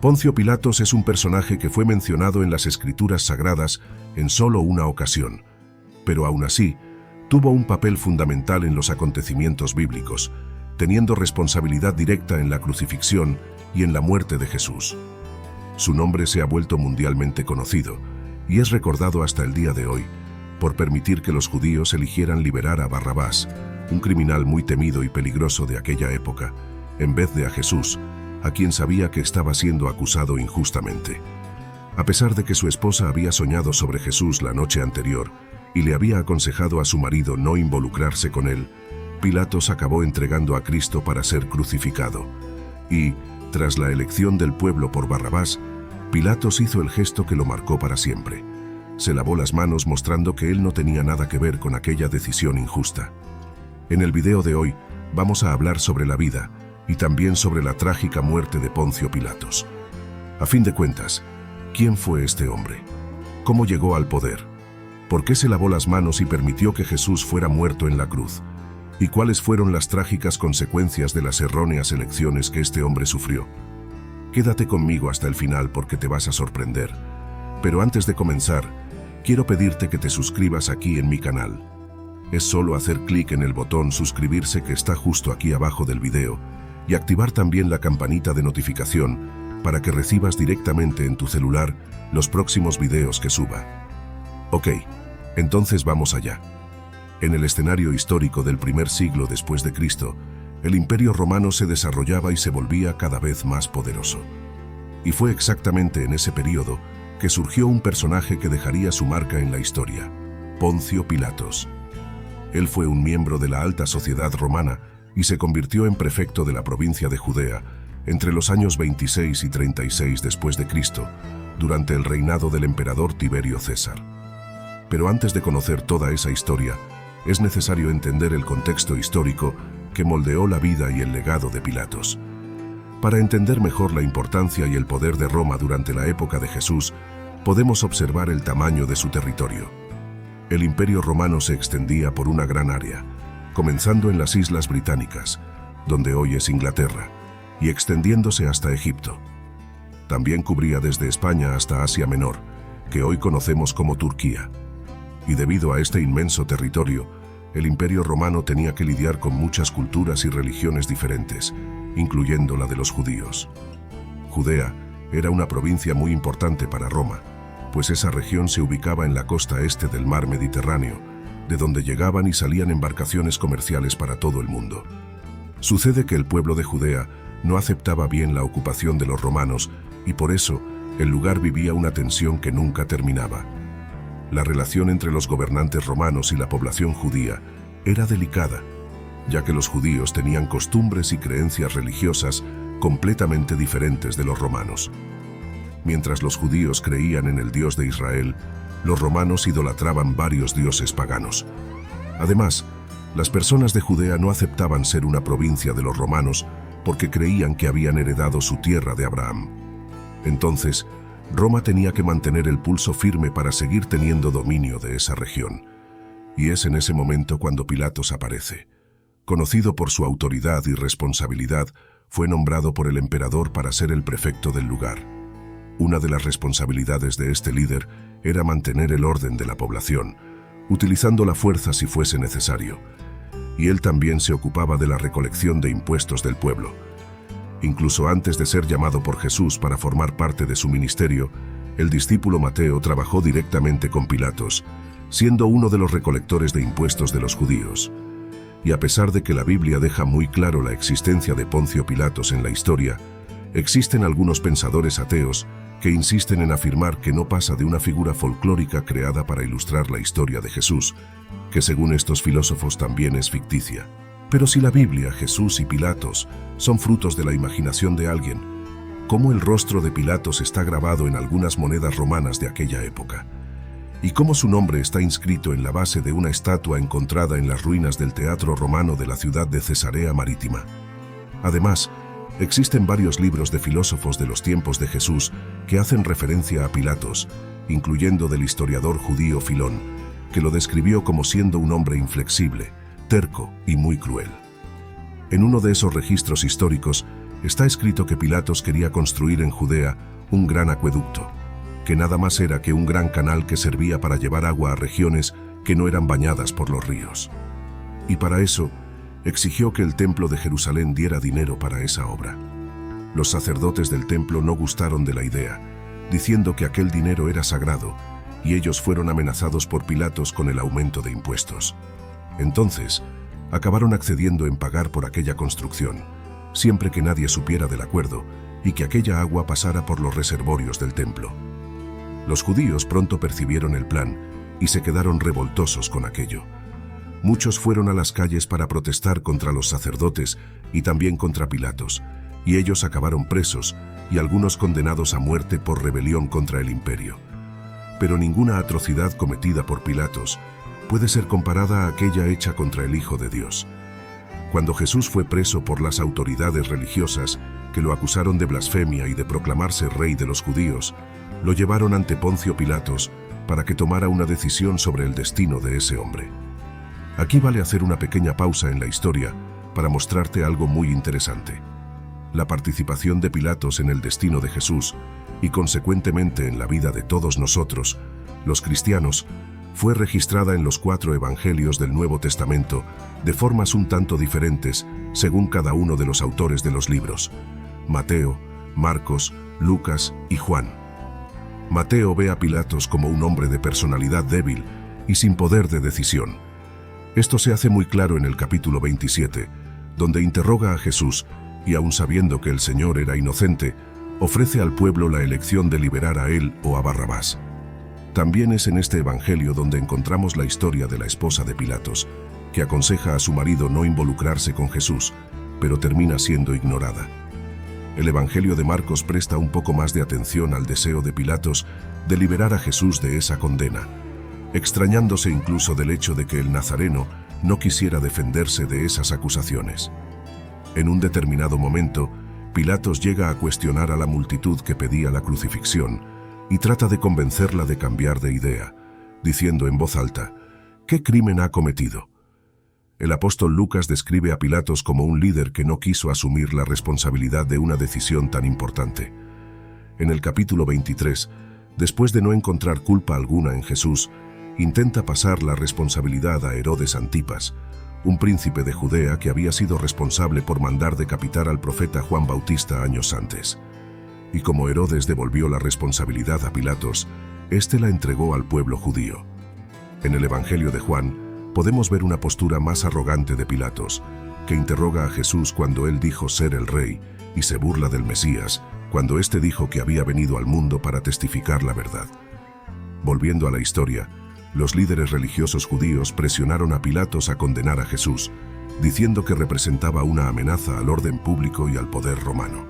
Poncio Pilatos es un personaje que fue mencionado en las Escrituras Sagradas en solo una ocasión, pero aún así, tuvo un papel fundamental en los acontecimientos bíblicos, teniendo responsabilidad directa en la crucifixión y en la muerte de Jesús. Su nombre se ha vuelto mundialmente conocido y es recordado hasta el día de hoy por permitir que los judíos eligieran liberar a Barrabás, un criminal muy temido y peligroso de aquella época, en vez de a Jesús, a quien sabía que estaba siendo acusado injustamente. A pesar de que su esposa había soñado sobre Jesús la noche anterior y le había aconsejado a su marido no involucrarse con él, Pilatos acabó entregando a Cristo para ser crucificado. Y, tras la elección del pueblo por Barrabás, Pilatos hizo el gesto que lo marcó para siempre. Se lavó las manos mostrando que él no tenía nada que ver con aquella decisión injusta. En el video de hoy vamos a hablar sobre la vida y también sobre la trágica muerte de Poncio Pilatos. A fin de cuentas, ¿quién fue este hombre? ¿Cómo llegó al poder? ¿Por qué se lavó las manos y permitió que Jesús fuera muerto en la cruz? ¿Y cuáles fueron las trágicas consecuencias de las erróneas elecciones que este hombre sufrió? Quédate conmigo hasta el final porque te vas a sorprender. Pero antes de comenzar, quiero pedirte que te suscribas aquí en mi canal. Es solo hacer clic en el botón suscribirse que está justo aquí abajo del video y activar también la campanita de notificación para que recibas directamente en tu celular los próximos videos que suba. Ok, entonces vamos allá. En el escenario histórico del primer siglo después de Cristo, el Imperio Romano se desarrollaba y se volvía cada vez más poderoso. Y fue exactamente en ese periodo que surgió un personaje que dejaría su marca en la historia, Poncio Pilatos. Él fue un miembro de la alta sociedad romana y se convirtió en prefecto de la provincia de Judea entre los años 26 y 36 después de Cristo, durante el reinado del emperador Tiberio César. Pero antes de conocer toda esa historia, es necesario entender el contexto histórico que moldeó la vida y el legado de Pilatos. Para entender mejor la importancia y el poder de Roma durante la época de Jesús, podemos observar el tamaño de su territorio. El Imperio Romano se extendía por una gran área, comenzando en las Islas Británicas, donde hoy es Inglaterra, y extendiéndose hasta Egipto. También cubría desde España hasta Asia Menor, que hoy conocemos como Turquía. Y debido a este inmenso territorio, el Imperio Romano tenía que lidiar con muchas culturas y religiones diferentes, incluyendo la de los judíos. Judea era una provincia muy importante para Roma, pues esa región se ubicaba en la costa este del mar Mediterráneo, de donde llegaban y salían embarcaciones comerciales para todo el mundo. Sucede que el pueblo de Judea no aceptaba bien la ocupación de los romanos y por eso el lugar vivía una tensión que nunca terminaba. La relación entre los gobernantes romanos y la población judía era delicada, ya que los judíos tenían costumbres y creencias religiosas completamente diferentes de los romanos. Mientras los judíos creían en el Dios de Israel, los romanos idolatraban varios dioses paganos. Además, las personas de Judea no aceptaban ser una provincia de los romanos porque creían que habían heredado su tierra de Abraham. Entonces, Roma tenía que mantener el pulso firme para seguir teniendo dominio de esa región. Y es en ese momento cuando Pilatos aparece. Conocido por su autoridad y responsabilidad, fue nombrado por el emperador para ser el prefecto del lugar. Una de las responsabilidades de este líder era mantener el orden de la población, utilizando la fuerza si fuese necesario. Y él también se ocupaba de la recolección de impuestos del pueblo. Incluso antes de ser llamado por Jesús para formar parte de su ministerio, el discípulo Mateo trabajó directamente con Pilatos, siendo uno de los recolectores de impuestos de los judíos. Y a pesar de que la Biblia deja muy claro la existencia de Poncio Pilatos en la historia, existen algunos pensadores ateos que insisten en afirmar que no pasa de una figura folclórica creada para ilustrar la historia de Jesús, que según estos filósofos también es ficticia. Pero si la Biblia, Jesús y Pilatos son frutos de la imaginación de alguien, ¿cómo el rostro de Pilatos está grabado en algunas monedas romanas de aquella época? ¿Y cómo su nombre está inscrito en la base de una estatua encontrada en las ruinas del Teatro Romano de la ciudad de Cesarea Marítima? Además, existen varios libros de filósofos de los tiempos de Jesús que hacen referencia a Pilatos, incluyendo del historiador judío Filón, que lo describió como siendo un hombre inflexible, terco y muy cruel. En uno de esos registros históricos, Está escrito que Pilatos quería construir en Judea un gran acueducto, que nada más era que un gran canal que servía para llevar agua a regiones que no eran bañadas por los ríos. Y para eso, exigió que el templo de Jerusalén diera dinero para esa obra. Los sacerdotes del templo no gustaron de la idea, diciendo que aquel dinero era sagrado, y ellos fueron amenazados por Pilatos con el aumento de impuestos. Entonces, acabaron accediendo en pagar por aquella construcción, siempre que nadie supiera del acuerdo y que aquella agua pasara por los reservorios del templo. Los judíos pronto percibieron el plan y se quedaron revoltosos con aquello. Muchos fueron a las calles para protestar contra los sacerdotes y también contra Pilatos, y ellos acabaron presos y algunos condenados a muerte por rebelión contra el imperio. Pero ninguna atrocidad cometida por Pilatos puede ser comparada a aquella hecha contra el Hijo de Dios. Cuando Jesús fue preso por las autoridades religiosas, que lo acusaron de blasfemia y de proclamarse rey de los judíos, lo llevaron ante Poncio Pilatos para que tomara una decisión sobre el destino de ese hombre. Aquí vale hacer una pequeña pausa en la historia para mostrarte algo muy interesante. La participación de Pilatos en el destino de Jesús y consecuentemente en la vida de todos nosotros, los cristianos, fue registrada en los 4 evangelios del Nuevo Testamento de formas un tanto diferentes según cada uno de los autores de los libros: Mateo, Marcos, Lucas y Juan. Mateo ve a Pilatos como un hombre de personalidad débil y sin poder de decisión. Esto se hace muy claro en el capítulo 27, donde interroga a Jesús y, aun sabiendo que el Señor era inocente, ofrece al pueblo la elección de liberar a él o a Barrabás. También es en este evangelio donde encontramos la historia de la esposa de Pilatos, que aconseja a su marido no involucrarse con Jesús, pero termina siendo ignorada. El evangelio de Marcos presta un poco más de atención al deseo de Pilatos de liberar a Jesús de esa condena, extrañándose incluso del hecho de que el nazareno no quisiera defenderse de esas acusaciones. En un determinado momento, Pilatos llega a cuestionar a la multitud que pedía la crucifixión y trata de convencerla de cambiar de idea, diciendo en voz alta: ¿qué crimen ha cometido? El apóstol Lucas describe a Pilatos como un líder que no quiso asumir la responsabilidad de una decisión tan importante. En el capítulo 23, después de no encontrar culpa alguna en Jesús, intenta pasar la responsabilidad a Herodes Antipas, un príncipe de Judea que había sido responsable por mandar decapitar al profeta Juan Bautista años antes. Y como Herodes devolvió la responsabilidad a Pilatos, éste la entregó al pueblo judío. En el Evangelio de Juan, podemos ver una postura más arrogante de Pilatos, que interroga a Jesús cuando él dijo ser el rey, y se burla del Mesías, cuando éste dijo que había venido al mundo para testificar la verdad. Volviendo a la historia, los líderes religiosos judíos presionaron a Pilatos a condenar a Jesús, diciendo que representaba una amenaza al orden público y al poder romano.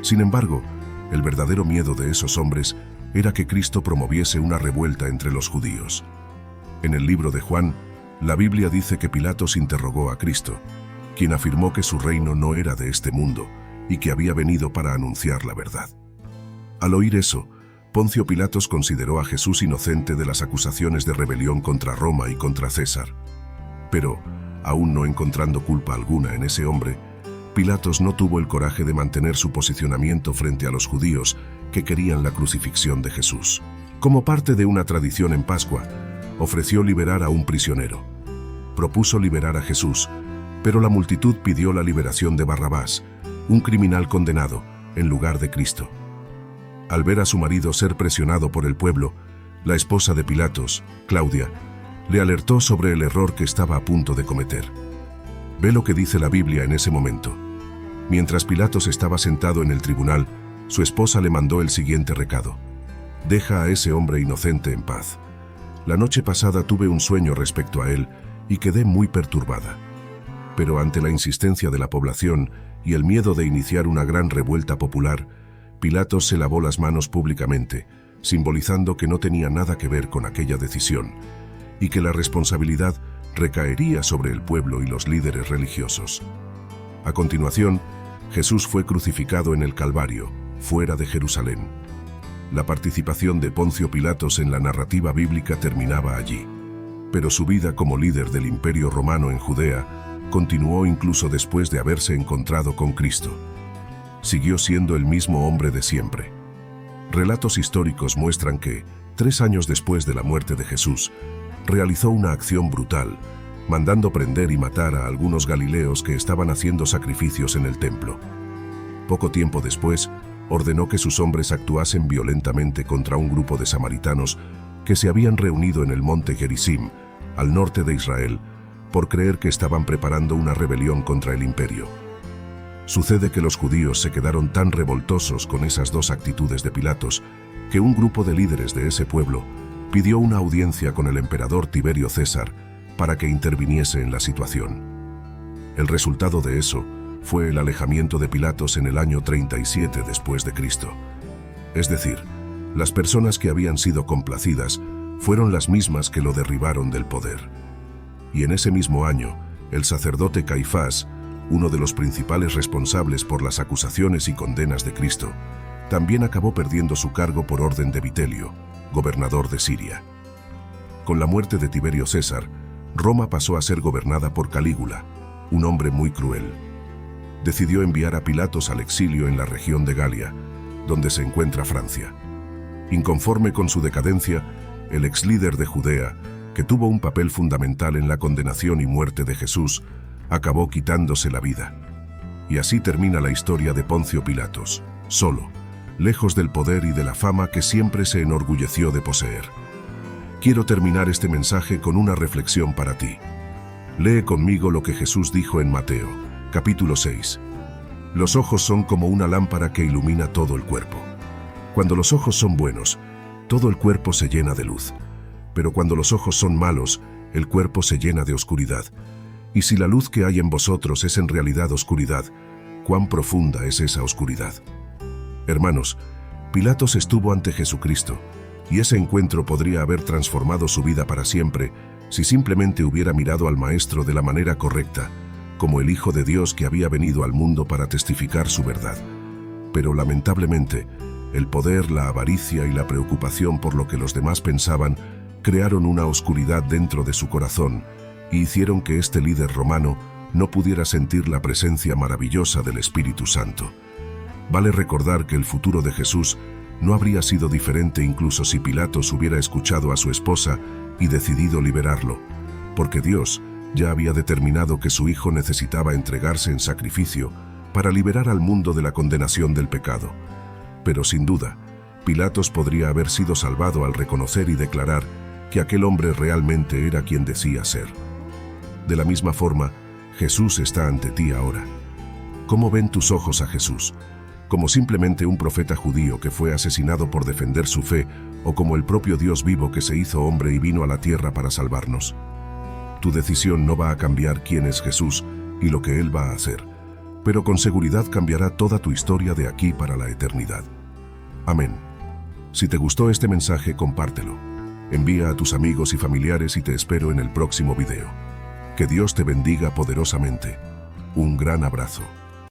Sin embargo, el verdadero miedo de esos hombres era que Cristo promoviese una revuelta entre los judíos. En el libro de Juan, la Biblia dice que Pilatos interrogó a Cristo, quien afirmó que su reino no era de este mundo y que había venido para anunciar la verdad. Al oír eso, Poncio Pilatos consideró a Jesús inocente de las acusaciones de rebelión contra Roma y contra César. Pero, aún no encontrando culpa alguna en ese hombre, Pilatos no tuvo el coraje de mantener su posicionamiento frente a los judíos que querían la crucifixión de Jesús. Como parte de una tradición en Pascua, ofreció liberar a un prisionero. Propuso liberar a Jesús, pero la multitud pidió la liberación de Barrabás, un criminal condenado, en lugar de Cristo. Al ver a su marido ser presionado por el pueblo, la esposa de Pilatos, Claudia, le alertó sobre el error que estaba a punto de cometer. Ve lo que dice la Biblia en ese momento. Mientras Pilatos estaba sentado en el tribunal, su esposa le mandó el siguiente recado: deja a ese hombre inocente en paz. La noche pasada tuve un sueño respecto a él y quedé muy perturbada. Pero ante la insistencia de la población y el miedo de iniciar una gran revuelta popular, Pilatos se lavó las manos públicamente, simbolizando que no tenía nada que ver con aquella decisión y que la responsabilidad recaería sobre el pueblo y los líderes religiosos. A continuación, Jesús fue crucificado en el Calvario, fuera de Jerusalén. La participación de Poncio Pilatos en la narrativa bíblica terminaba allí, pero su vida como líder del Imperio Romano en Judea continuó incluso después de haberse encontrado con Cristo. siguió siendo el mismo hombre de siempre. Relatos históricos muestran que, 3 años después de la muerte de Jesús, realizó una acción brutal, mandando prender y matar a algunos galileos que estaban haciendo sacrificios en el templo. Poco tiempo después, ordenó que sus hombres actuasen violentamente contra un grupo de samaritanos que se habían reunido en el monte Gerizim, al norte de Israel, por creer que estaban preparando una rebelión contra el imperio. Sucede que los judíos se quedaron tan revoltosos con esas dos actitudes de Pilatos que un grupo de líderes de ese pueblo pidió una audiencia con el emperador Tiberio César para que interviniese en la situación. El resultado de eso fue el alejamiento de Pilatos en el año 37 después de Cristo. Es decir, las personas que habían sido complacidas fueron las mismas que lo derribaron del poder. Y en ese mismo año, el sacerdote Caifás, uno de los principales responsables por las acusaciones y condenas de Cristo, también acabó perdiendo su cargo por orden de Vitelio, gobernador de Siria. Con la muerte de Tiberio César, Roma pasó a ser gobernada por Calígula, un hombre muy cruel. Decidió enviar a Pilatos al exilio en la región de Galia, donde se encuentra Francia. Inconforme con su decadencia, el ex líder de Judea, que tuvo un papel fundamental en la condenación y muerte de Jesús, acabó quitándose la vida. Y así termina la historia de Poncio Pilatos, solo, lejos del poder y de la fama que siempre se enorgulleció de poseer. Quiero terminar este mensaje con una reflexión para ti. Lee conmigo lo que Jesús dijo en Mateo, capítulo 6. Los ojos son como una lámpara que ilumina todo el cuerpo. Cuando los ojos son buenos, todo el cuerpo se llena de luz. Pero cuando los ojos son malos, el cuerpo se llena de oscuridad. Y si la luz que hay en vosotros es en realidad oscuridad, ¿cuán profunda es esa oscuridad? Hermanos, Pilatos estuvo ante Jesucristo, y ese encuentro podría haber transformado su vida para siempre si simplemente hubiera mirado al Maestro de la manera correcta, como el Hijo de Dios que había venido al mundo para testificar su verdad. Pero lamentablemente, el poder, la avaricia y la preocupación por lo que los demás pensaban crearon una oscuridad dentro de su corazón y hicieron que este líder romano no pudiera sentir la presencia maravillosa del Espíritu Santo. Vale recordar que el futuro de Jesús no habría sido diferente incluso si Pilatos hubiera escuchado a su esposa y decidido liberarlo, porque Dios ya había determinado que su Hijo necesitaba entregarse en sacrificio para liberar al mundo de la condenación del pecado. Pero sin duda, Pilatos podría haber sido salvado al reconocer y declarar que aquel hombre realmente era quien decía ser. De la misma forma, Jesús está ante ti ahora. ¿Cómo ven tus ojos a Jesús? ¿Como simplemente un profeta judío que fue asesinado por defender su fe, o como el propio Dios vivo que se hizo hombre y vino a la tierra para salvarnos? Tu decisión no va a cambiar quién es Jesús y lo que Él va a hacer, pero con seguridad cambiará toda tu historia de aquí para la eternidad. Amén. Si te gustó este mensaje, compártelo. Envía a tus amigos y familiares y te espero en el próximo video. Que Dios te bendiga poderosamente. Un gran abrazo.